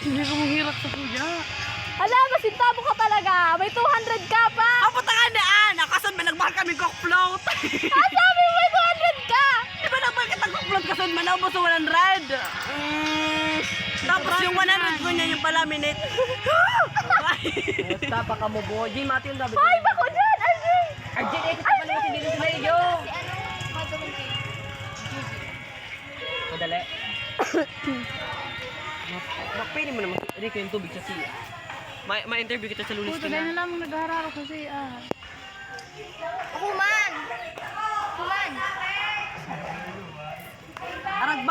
Hindi ko mahirap sa kuya. Hala, masinta mo ka talaga. May 200 ka pa. Ang patakan na nakasan ba nagmahal kami cock float? Ah, sabi mo may 200 ka. Di ba nagmahal kita cock float kasan manaw mo sa 100? Tapos yung 100 ko niya yung palaminate. Tapa ka mo, boy. Di mati yung dabi. Ay, bako dyan. Ay, Arjen, eh, kita pala yung dito sa iyo. Madali. Makpili mo naman. Hindi ko yung tubig sa siya. Ma-interview kita sa lulis puto ka na na. lang nag-aaral kasi Kuman! Kuman!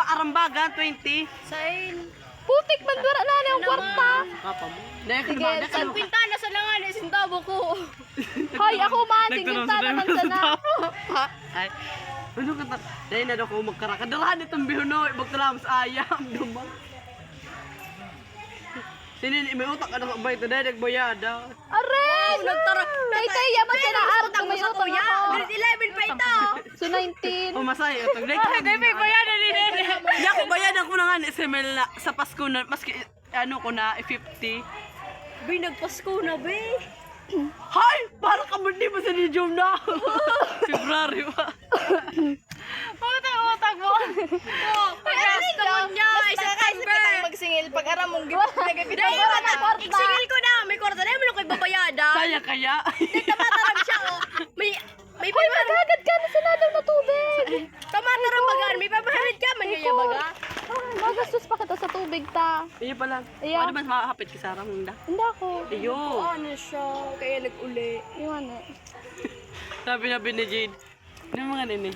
Arambaga, 20. Sail! putik man dura na yung kwarta. Papa mo. Dahil ka Sige, ba? sa Pintana sa langan, sintabo ko. Hoy, ako man, tingin sana man sana. Ay. Ano ka ta? Dahil na daw ko magkarakadalahan itong bihuno. Ibagtalam sa ayam. Dumang. Sinin, may utak ka na ba ito? Dahil nagbayada. Aray! Tay, yaman siya na arot kung may utang ako. Grade 11 pa ito. So 19. Pumasay. Ito. Dahil may bayada din. Hindi ako bayadan ko na nga ni SML na sa Pasko na. Maski ano ko na 50. Bay, nagpasko na, bay. Hay! Para ka ba di ba sa Nijum na? February pa. Utang mo. Pag-aras ka mo niya, isa December. Magsingil pag aram mong gipag Dahil mata, iksingil ko na, may kwarta na, may ko'y babayada. Saya kaya? Tamatarang siya, oh. May Hoy, magagad ka na sa lalaw na tubig. tamatarang bagaan, may papahalit ka, manyaya baga. Magastos pa kita sa tubig ta. Iyo pala. Iya. Ano ba makakapit ka sa arang munda? Hindi ako. Iyo. Ano siya, kaya nag-uli. Iwan eh. Sabi na ni Jade. Ano mga nini?